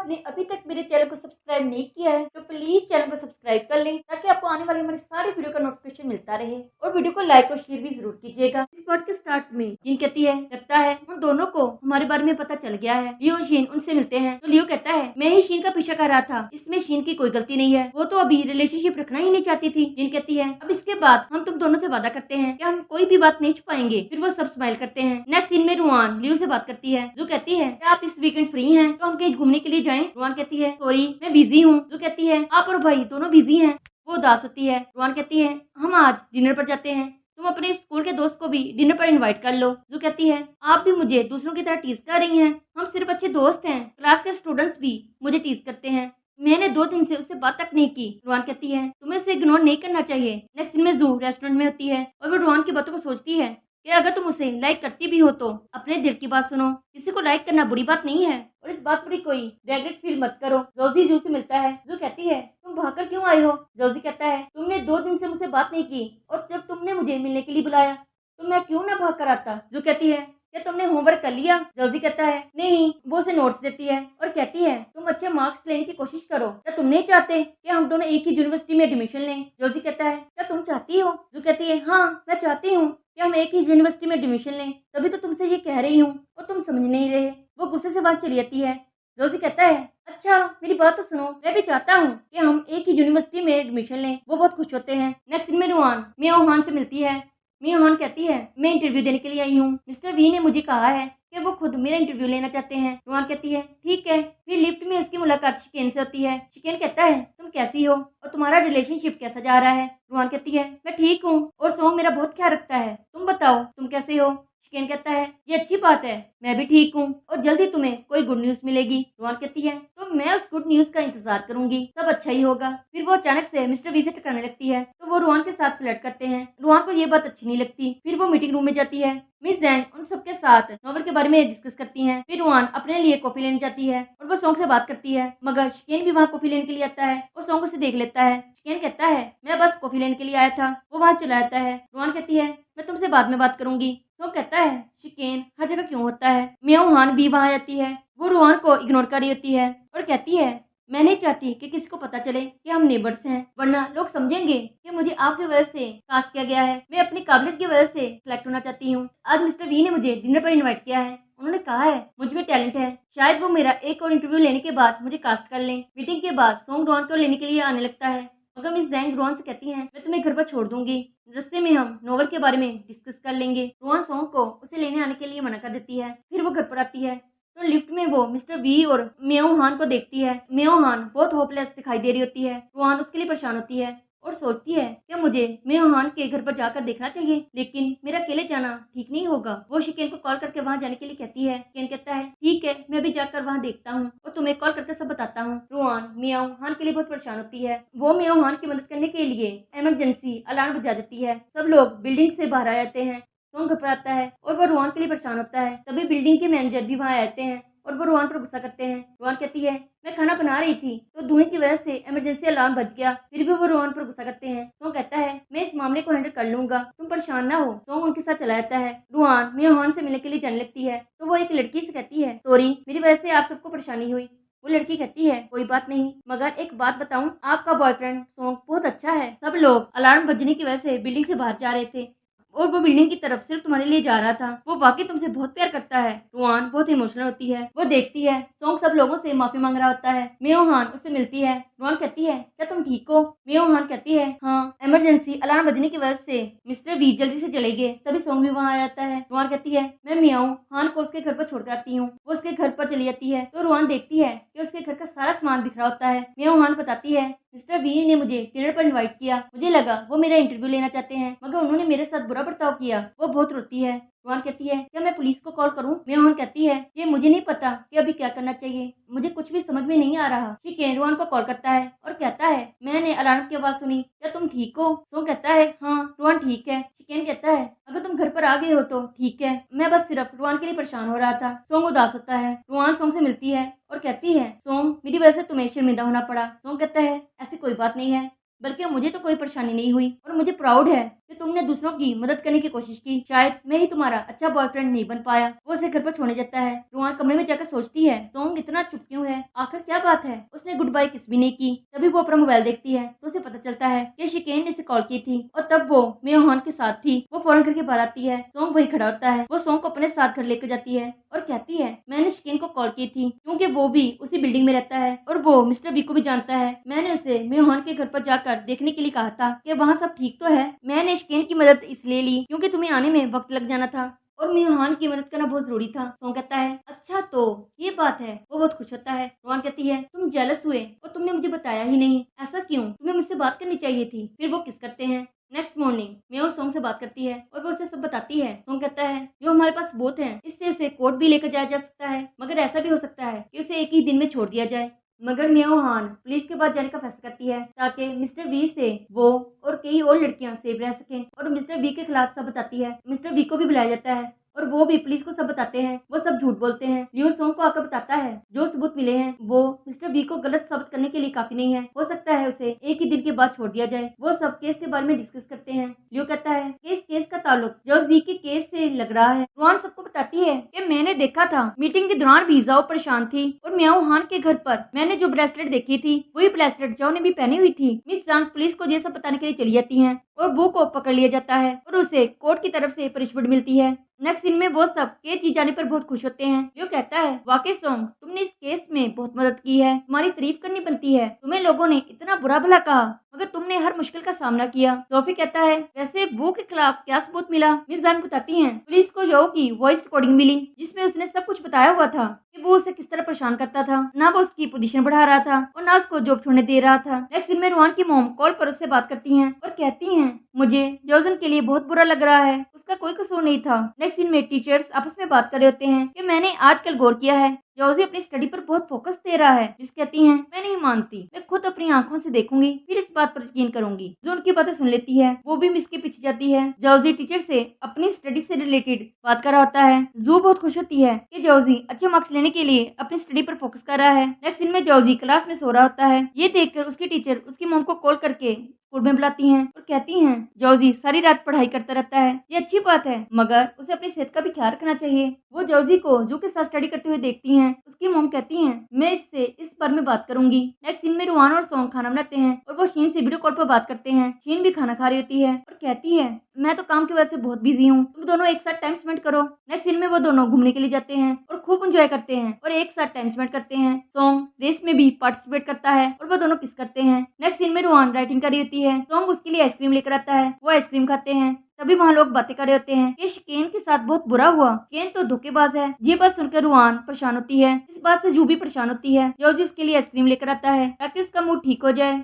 आपने अभी तक मेरे चैनल को सब्सक्राइब नहीं किया है तो प्लीज चैनल को सब्सक्राइब कर लें ताकि आपको आने वाले हमारे सारे वीडियो का नोटिफिकेशन मिलता रहे और वीडियो को लाइक और शेयर भी जरूर कीजिएगा। इस पार्ट के स्टार्ट में जिन कहती है लगता है उन दोनों को हमारे बारे में पता चल गया है। लियो और शीन उनसे मिलते हैं तो लियो कहता है मैं ही शीन का पीछा कर रहा था, इसमें शीन की कोई गलती नहीं है, वो तो अभी रिलेशनशिप रखना ही नहीं चाहती थी। जिन कहती है अब इसके बाद हम तुम दोनों से वादा करते हैं कि हम कोई भी बात नहीं छुपाएंगे। फिर वो सब स्माइल करते हैं। नेक्स्ट सीन में रुआन लियो से बात करती है जो कहती है क्या आप इस वीकेंड फ्री हैं तो हम कहीं घूमने के लिए जाएं। रुआन कहती है सॉरी मैं बिजी हूँ। जो कहती है आप और भाई दोनों बिजी हैं। वो उदास होती है। रुआन कहती है हम आज डिनर पर जाते हैं, तुम अपने स्कूल के दोस्त को भी डिनर पर इनवाइट कर लो। जो कहती है आप भी मुझे दूसरों की तरह टीज कर रही हैं, हम सिर्फ अच्छे दोस्त हैं, क्लास के स्टूडेंट्स भी मुझे टीज करते हैं, मैंने 2 दिन से उससे बात तक नहीं की। रुआन कहती है तुम्हें उसे इग्नोर नहीं करना चाहिए। नेक्स्ट दिन में जू रेस्टोरेंट में होती है और वो रुआन की बातों को सोचती है कि अगर तुम उसे लाइक करती भी हो तो अपने दिल की बात सुनो, किसी को लाइक करना बुरी बात नहीं है और इस बात पर कोई रेग्रेट फील मत करो। जोजी जू से मिलता है। जो कहती है तुम भागकर क्यों आई हो। जोजी कहता है तुमने 2 दिन से मुझसे बात नहीं की और जब तुमने मुझे मिलने के लिए बुलाया तो मैं क्यों ना भाग कर आता। जो कहती है क्या तुमने होमवर्क कर लिया। जोजी कहता है नहीं। वो उसे नोट्स देती है और कहती है तुम अच्छे मार्क्स लेने की कोशिश करो। क्या तुम नहीं चाहते कि हम दोनों एक ही यूनिवर्सिटी में एडमिशन लें। जोजी कहता है क्या तुम चाहती हो। जो कहती है हाँ मैं चाहती हूँ कि हम एक ही यूनिवर्सिटी में एडमिशन लें, तभी तो तुमसे ये कह रही हूँ और तुम समझ नहीं रहे। वो गुस्से से बात चली जाती है। जोजी कहता है अच्छा मेरी बात तो सुनो, मैं भी चाहता हूँ कि हम एक ही यूनिवर्सिटी में एडमिशन लें। वो बहुत खुश होते हैं। नेक्स्ट में रुआन मियाओ हान से मिलती है। मियाओ हान कहती है मैं इंटरव्यू देने के लिए आई हूँ, मिस्टर वी ने मुझे कहा है कि वो खुद मेरा इंटरव्यू लेना चाहते हैं। रुआन कहती है ठीक है। फिर लिफ्ट में उसकी मुलाकात शिकेन से होती है। शिकेन कहता है तुम कैसी हो और तुम्हारा रिलेशनशिप कैसा जा रहा है। रुआन कहती है मैं ठीक हूँ और सोंग मेरा बहुत ख्याल रखता है, तुम बताओ तुम कैसे हो। शिकेन कहता है ये अच्छी बात है, मैं भी ठीक हूँ और जल्दी तुम्हें कोई गुड न्यूज मिलेगी। रुआन कहती है तो मैं उस गुड न्यूज का इंतजार करूंगी, सब अच्छा ही होगा। फिर वो अचानक से मिस्टर वी से टकराने लगती है तो वो रुआन के साथ फ्लर्ट करते हैं। रुआन को ये बात अच्छी नहीं लगती। फिर वो मीटिंग रूम में जाती है। मिस जैंग उन सबके साथ नॉवल के बारे में डिस्कस करती हैं। फिर रुआन अपने लिए कॉफी लेने जाती है और वो सॉन्ग से बात करती है, मगर शिकेन भी वहाँ कॉफी लेने के लिए आता है। वो सॉन्ग उसे देख लेता है। शिकेन कहता है मैं बस कॉफी लेने के लिए आया था। वो वहाँ चला जाता है। रुआन कहती है मैं तुमसे बाद में बात करूंगी। तो कहता है शिकेन हर जगह क्यों होता है। मियाओ हान भी वहाँ आती है। वो रुआन को इग्नोर कर रही होती है और कहती है मैं नहीं चाहती कि किसी को पता चले कि हम नेबर्स हैं, वरना लोग समझेंगे कि मुझे आपकी वजह से कास्ट किया गया है। मैं अपनी काबिलियत की वजह से सिलेक्ट होना चाहती हूँ। आज मिस्टर वी ने मुझे डिनर पर इनवाइट किया है। उन्होंने कहा है मुझ में टैलेंट है, शायद वो मेरा एक और इंटरव्यू लेने के बाद मुझे कास्ट कर लें। मीटिंग के बाद सोंग रुआन को लेने के लिए आने लगता है, मगर मिस जैंग रुआन से कहती है मैं तुम्हें घर पर छोड़ दूंगी, रास्ते में हम नोवेल के बारे में डिस्कस कर लेंगे। रुआन सोंग को उसे लेने आने के लिए मना कर देती है। फिर वो घर पर आती है तो लिफ्ट में वो मिस्टर वी और मियाओ हान को देखती है। मियाओ हान बहुत होपलेस दिखाई दे रही होती है। रुआन उसके लिए परेशान होती है और सोचती है कि मुझे मियाओ हान के घर पर जाकर देखना चाहिए, लेकिन मेरा अकेले जाना ठीक नहीं होगा। वो शिकेन को कॉल करके वहाँ जाने के लिए कहती है। शिकेन कहता है ठीक है मैं भी जाकर वहाँ देखता हूँ और तुम्हें कॉल करके सब बताता हूँ। रुआन मियाओ हान के लिए बहुत परेशान होती है। वो मियाओ हान की मदद करने के लिए इमरजेंसी अलार्म बजा देती है। सब लोग बिल्डिंग से बाहर आ जाते हैं। सोंग घबराता है और वो रुआन के लिए परेशान होता है। तभी बिल्डिंग के मैनेजर भी वहाँ आते हैं और वो रुआन पर गुस्सा करते हैं। रुआन कहती है मैं खाना बना रही थी तो धुएं की वजह से इमरजेंसी अलार्म बज गया। फिर भी वो रुआन पर गुस्सा करते हैं। सोंग कहता है मैं इस मामले को हैंडल कर लूंगा, तुम परेशान ना हो। सोंग उनके साथ चला जाता है। रुआन मियाओ हान से मिलने के लिए जाने लगती है तो वो एक लड़की से कहती है सॉरी मेरी वजह से आप सबको परेशानी हुई। वो लड़की कहती है कोई बात नहीं, मगर एक बात बताऊं, आपका बॉयफ्रेंड सोंग बहुत अच्छा है। सब लोग अलार्म बजने की वजह से बिल्डिंग से बाहर जा रहे थे और वो बिल्डिंग की तरफ सिर्फ तुम्हारे लिए जा रहा था। वो वाकई तुमसे बहुत प्यार करता है। रुआन बहुत इमोशनल होती है। वो देखती है सोंग सब लोगों से माफी मांग रहा होता है। मियाओ हान उससे मिलती है। रुआन कहती है क्या तुम ठीक हो। मियाओ हान कहती है हाँ, इमरजेंसी अलार्म बजने की वजह से मिस्टर वी जल्दी से चले गए, तभी सोंग भी वहाँ आ जाता है। रुआन कहती है मैं मियाओ हान को उसके घर पर छोड़ कर आती हूँ। वो उसके घर पर चली जाती है तो रुआन देखती है कि उसके घर का सारा सामान बिखरा होता है। मियाओ हान बताती है मिस्टर वी ने मुझे डिनर पर इनवाइट किया, मुझे लगा वो मेरा इंटरव्यू लेना चाहते हैं, मगर उन्होंने मेरे साथ बुरा बर्ताव किया। वो बहुत रोती है। रुआन कहती है क्या मैं पुलिस को कॉल करूं। मियाओ कहती है ये मुझे नहीं पता कि अभी क्या करना चाहिए, मुझे कुछ भी समझ में नहीं आ रहा। शिकेन रुआन को कॉल करता है और कहता है मैंने अलार्म की आवाज सुनी, क्या तुम ठीक हो। सो कहता है हाँ रुआन ठीक है। शिकेन कहता है अगर तुम घर पर आ गए हो तो ठीक है, मैं बस सिर्फ रुआन के लिए परेशान हो रहा था। सोंग उदास होता है। रुआन सोंग से मिलती है और कहती है सोंग मेरी वजह से तुम्हें शर्मिंदा होना पड़ा। सोंग कहता है ऐसी कोई बात नहीं है, बल्कि मुझे तो कोई परेशानी नहीं हुई और मुझे प्राउड है कि तुमने दूसरों की मदद करने की कोशिश की। शायद मैं ही तुम्हारा अच्छा बॉयफ्रेंड नहीं बन पाया। वो उसे घर पर छोड़ने जाता है। रुआन कमरे में जाकर सोचती है सोंग इतना चुप क्यों है, आखिर क्या बात है। उसने गुड बाय किस भी नहीं की। तभी वो अपना मोबाइल देखती है तो उसे पता चलता है कि शिकेन ने इसे कॉल की थी और तब वो मेयोहान के साथ थी। वो फौरन घर के बाहर आती है। सोंग वही खड़ा होता है। वो सोंग को अपने साथ घर लेकर जाती है और कहती है मैंने शिकेन को कॉल की थी क्योंकि वो भी उसी बिल्डिंग में रहता है और वो मिस्टर बी को भी जानता है। मैंने उसे मेयोहान के घर पर जाकर देखने के लिए कहा था कि वहाँ सब ठीक तो है। मैंने शिकेन की मदद इसलिए ली क्योंकि तुम्हें आने में वक्त लग जाना था और मेयोहान की मदद करना बहुत जरूरी था। सोंग कहता है अच्छा तो ये बात है। वो बहुत खुश होता है। रोहन कहती है तुम जेलस हुए और तुमने मुझे बताया ही नहीं, ऐसा क्यों? तुम्हें मुझसे बात करनी चाहिए थी। फिर वो किस करते हैं। नेक्स्ट मॉर्निंग मेयो सोंग से बात करती है और वो उसे सब बताती है। सोंग कहता है जो हमारे पास सबूत है इससे उसे कोर्ट भी लेकर जाया जा सकता है, मगर ऐसा भी हो सकता है कि उसे एक ही दिन में छोड़ दिया जाए। मगर मेयोहान पुलिस के पास जाने का फैसला करती है ताकि मिस्टर वी से वो और कई और लड़कियां सेफ रह सकें और मिस्टर वी के खिलाफ सब बताती है। मिस्टर वी को भी बुलाया जाता है और वो भी पुलिस को सब बताते हैं। वो सब झूठ बोलते हैं। लियो सोंग को आकर बताता है जो सबूत मिले हैं वो मिस्टर बी को गलत साबित करने के लिए काफी नहीं है। हो सकता है उसे एक ही दिन के बाद छोड़ दिया जाए। वो सब केस के बारे में डिस्कस करते हैं। लियो कहता है कि इस केस का ताल्लुक जॉर्ज जी के केस से लग रहा है। रुआन सबको बताती है कि मैंने देखा था मीटिंग के दौरान भी जाओ परेशान थी और मियाओ हान के घर पर मैंने जो ब्रेसलेट देखी थी वही ब्रेसलेट जाओ ने भी पहनी हुई थी। मिस जांग पुलिस को ये सब बताने के लिए चली जाती है और वो को पकड़ लिया जाता है और उसे कोर्ट की तरफ से पनिशमेंट मिलती है। नेक्स्ट सीन में वो सब केस जीत जाने पर बहुत खुश होते हैं। जो कहता है वाकई सोंग तुमने इस केस में बहुत मदद की है, तुम्हारी तारीफ करनी बनती है। तुम्हें लोगों ने इतना बुरा भला कहा मगर तुमने हर मुश्किल का सामना किया। सोफी कहता है वैसे वो के खिलाफ क्या सबूत मिला। मिस जान बताती हैं पुलिस को जो की वॉइस रिकॉर्डिंग मिली जिसमें उसने सब कुछ बताया हुआ था कि वो उसे किस तरह परेशान करता था, ना वो उसकी पोजीशन बढ़ा रहा था और ना उसको जॉब छोड़ने दे रहा था। नेक्स्ट सीन में रुआन की मॉम कॉल पर उससे बात करती हैं और कहती हैं मुझे जोजन के लिए बहुत बुरा लग रहा है, उसका कोई कसूर नहीं था। नेक्स्ट सीन में टीचर्स आपस में बात कर रहे होते हैं कि मैंने आजकल गौर किया है जॉजी अपनी स्टडी पर बहुत फोकस दे रहा है। मिस कहती हैं मैं नहीं मानती, मैं खुद अपनी आंखों से देखूंगी फिर इस बात पर यकीन करूंगी। जो उनकी बातें सुन लेती है वो भी मिस के पीछे जाती है। जॉजी टीचर से अपनी स्टडी से रिलेटेड बात कर रहा होता है। जू बहुत खुश होती है कि जॉजी अच्छे मार्क्स लेने के लिए अपनी स्टडी पर फोकस कर रहा है। नेक्स्ट सीन में जॉजी क्लास में सो रहा होता है। ये देखकर उसकी टीचर उसकी मॉम को कॉल करके स्कूल में बुलाती हैं और कहती हैं जॉजी सारी रात पढ़ाई करता रहता है, ये अच्छी बात है मगर उसे अपनी सेहत का भी ख्याल रखना चाहिए। वो जॉजी को जू के साथ स्टडी करते हुए देखती हैं। उसकी मॉम कहती हैं मैं इससे इस बारे में बात करूंगी। नेक्स्ट सीन में रुआन और सोंग खाना बनाते हैं और वो शीन से वीडियो कॉल पर बात करते हैं। शीन भी खाना खा रही होती है और कहती है मैं तो काम की वजह से बहुत बिजी हूँ, तुम दोनों एक साथ टाइम स्पेंड करो। नेक्स्ट सीन में वो दोनों घूमने के लिए जाते हैं और खूब एंजॉय करते हैं और एक साथ टाइम स्पेंड करते हैं। सोंग रेस में भी पार्टिसिपेट करता है और वो दोनों किस करते हैं। नेक्स्ट सीन में रुआन राइटिंग कर रही होती है। सोंग उसके लिए आइसक्रीम लेकर आता है। वो आइसक्रीम खाते हैं। तभी वहाँ लोग बातें कर रहे होते हैं कि केन के साथ बहुत बुरा हुआ, केन तो धोखेबाज है। ये बात सुनकर रुआन परेशान होती है। इस बात से जू भी परेशान होती है। जॉर्ज उसके लिए आइसक्रीम लेकर आता है ताकि उसका मूड ठीक हो जाए।